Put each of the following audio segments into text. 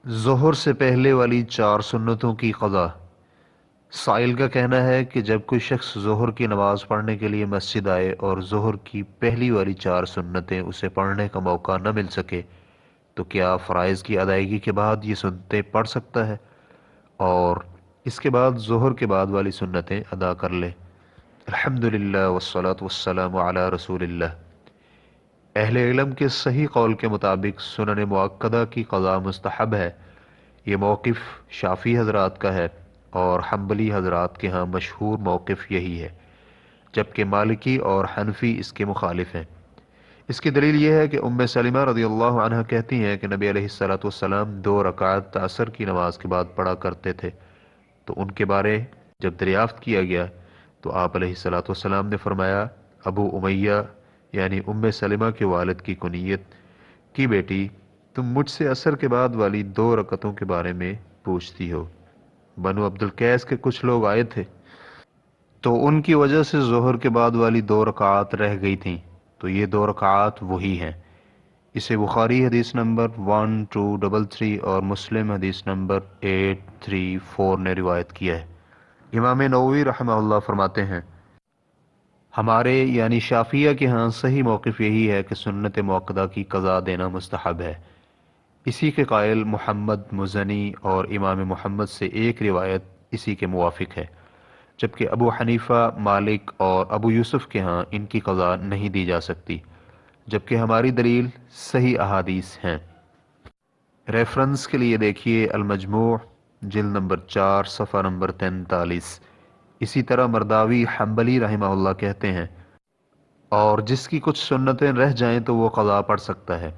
ظہر سے پہلے والی 4 سنتوں کی قضا۔ سائل کا کہنا ہے کہ جب کوئی شخص ظہر کی نماز پڑھنے کے لیے مسجد آئے اور ظہر کی پہلی والی 4 سنتیں اسے پڑھنے کا موقع نہ مل سکے تو کیا فرائض کی ادائیگی کے بعد یہ سنتیں پڑھ سکتا ہے اور اس کے بعد ظہر کے بعد والی سنتیں ادا کر لے؟ الحمدللہ والصلاة والسلام علی رسول اللہ۔ اہل علم کے صحیح قول کے مطابق سنن مؤکدہ کی قضا مستحب ہے۔ یہ موقف شافعی حضرات کا ہے اور حنبلی حضرات کے ہاں مشہور موقف یہی ہے، جبکہ مالکی اور حنفی اس کے مخالف ہیں۔ اس کی دلیل یہ ہے کہ ام سلمہ رضی اللہ عنہ کہتی ہیں کہ نبی علیہ الصلوۃ والسلام 2 رکعت عصر کی نماز کے بعد پڑھا کرتے تھے، تو ان کے بارے جب دریافت کیا گیا تو آپ علیہ الصلوۃ والسلام نے فرمایا، ابو امیہ یعنی ام سلمہ کے والد کی کنیت کی بیٹی، تم مجھ سے عصر کے بعد والی 2 رکعتوں کے بارے میں پوچھتی ہو۔ بنو عبد القیس کے کچھ لوگ آئے تھے تو ان کی وجہ سے ظہر کے بعد والی 2 رکعات رہ گئی تھیں، تو یہ 2 رکعات وہی ہیں۔ اسے بخاری حدیث نمبر 1233 اور مسلم حدیث نمبر 834 نے روایت کیا ہے۔ امام نووی رحمہ اللہ فرماتے ہیں، ہمارے یعنی شافعیہ کے ہاں صحیح موقف یہی ہے کہ سنت موقدہ کی قضا دینا مستحب ہے۔ اسی کے قائل محمد مزنی اور امام محمد سے ایک روایت اسی کے موافق ہے، جبکہ ابو حنیفہ، مالک اور ابو یوسف کے ہاں ان کی قضا نہیں دی جا سکتی، جبکہ ہماری دلیل صحیح احادیث ہیں۔ ریفرنس کے لیے دیکھیے المجموع جلد نمبر 4 صفحہ نمبر 43۔ اسی طرح مرداوی حنبلی رحمہ اللہ کہتے ہیں، اور جس کی کچھ سنتیں رہ جائیں تو وہ قضا پڑھ سکتا ہے۔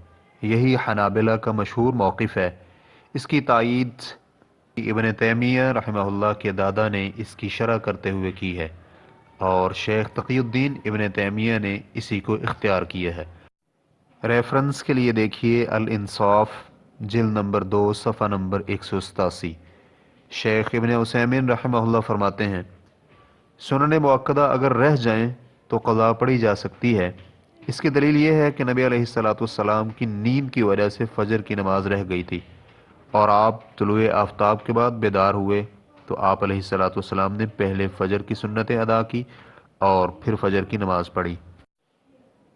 یہی حنابلہ کا مشہور موقف ہے۔ اس کی تائید ابن تیمیہ رحمہ اللہ کے دادا نے اس کی شرح کرتے ہوئے کی ہے اور شیخ تقی الدین ابن تیمیہ نے اسی کو اختیار کیا ہے۔ ریفرنس کے لیے دیکھیے الانصاف جلد نمبر 2 صفحہ نمبر 187۔ شیخ ابن عثیمین رحمہ اللہ فرماتے ہیں، سنن مؤکدہ اگر رہ جائیں تو قضا پڑھی جا سکتی ہے۔ اس کی دلیل یہ ہے کہ نبی علیہ الصلوۃ والسلام کی نیند کی وجہ سے فجر کی نماز رہ گئی تھی اور آپ طلوع آفتاب کے بعد بیدار ہوئے تو آپ علیہ الصلوۃ والسلام نے پہلے فجر کی سنتیں ادا کی اور پھر فجر کی نماز پڑھی۔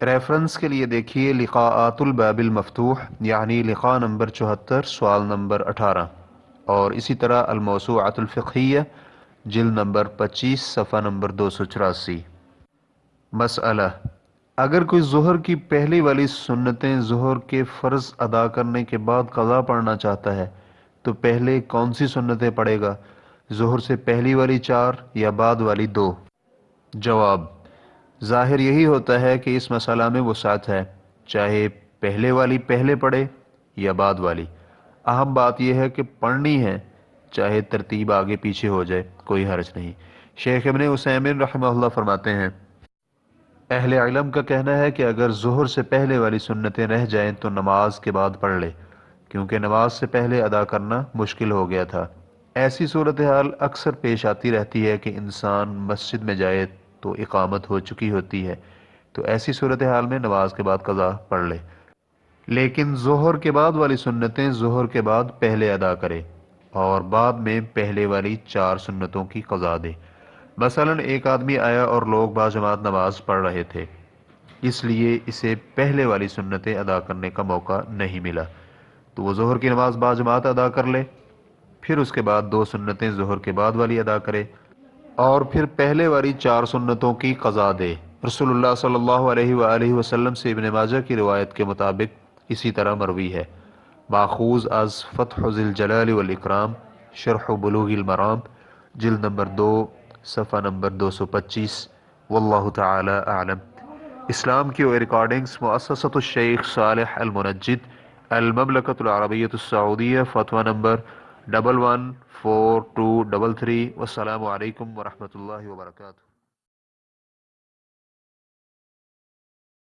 ریفرنس کے لیے دیکھیے لقاءات الباب المفتوح یعنی لقاء نمبر 74 سوال نمبر 18، اور اسی طرح الموسوعۃ الفقہیہ جلد نمبر 25 صفحہ نمبر 284۔ مسئلہ، اگر کوئی ظہر کی پہلی والی سنتیں ظہر کے فرض ادا کرنے کے بعد قضا پڑھنا چاہتا ہے تو پہلے کون سی سنتیں پڑھے گا، ظہر سے پہلی والی 4 یا بعد والی 2؟ جواب، ظاہر یہی ہوتا ہے کہ اس مسئلہ میں وسعت ہے، چاہے پہلے والی پہلے پڑھے یا بعد والی۔ اہم بات یہ ہے کہ پڑھنی ہے، چاہے ترتیب آگے پیچھے ہو جائے، کوئی حرج نہیں۔ شیخ ابن عثیمین رحمہ اللہ فرماتے ہیں، اہل علم کا کہنا ہے کہ اگر ظہر سے پہلے والی سنتیں رہ جائیں تو نماز کے بعد پڑھ لے، کیونکہ نماز سے پہلے ادا کرنا مشکل ہو گیا تھا۔ ایسی صورتحال اکثر پیش آتی رہتی ہے کہ انسان مسجد میں جائے تو اقامت ہو چکی ہوتی ہے، تو ایسی صورتحال میں نماز کے بعد قضا پڑھ لے، لیکن ظہر کے بعد والی سنتیں ظہر کے بعد پہلے ادا کرے اور بعد میں پہلے والی 4 سنتوں کی قضا دے۔ مثلا ایک آدمی آیا اور لوگ باجماعت نماز پڑھ رہے تھے، اس لیے اسے پہلے والی سنتیں ادا کرنے کا موقع نہیں ملا، تو وہ ظہر کی نماز باجماعت ادا کر لے، پھر اس کے بعد 2 سنتیں ظہر کے بعد والی ادا کرے اور پھر پہلے والی 4 سنتوں کی قضا دے۔ رسول اللہ صلی اللہ علیہ وآلہ وسلم سے ابن ماجہ کی روایت کے مطابق اسی طرح مروی ہے، ماخوذ از فتح ذی الجلال والاکرام شرح بلوغ المرام جلد نمبر 2 صفحہ نمبر 225۔ واللہ تعالی اعلم۔ اسلام کی ریکارڈنگز مؤسسۃ الشیخ صالح المنجد، المملکۃ العربیۃ السعودیہ، فتویٰ نمبر 114233۔ والسلام علیکم ورحمۃ اللہ وبرکاتہ۔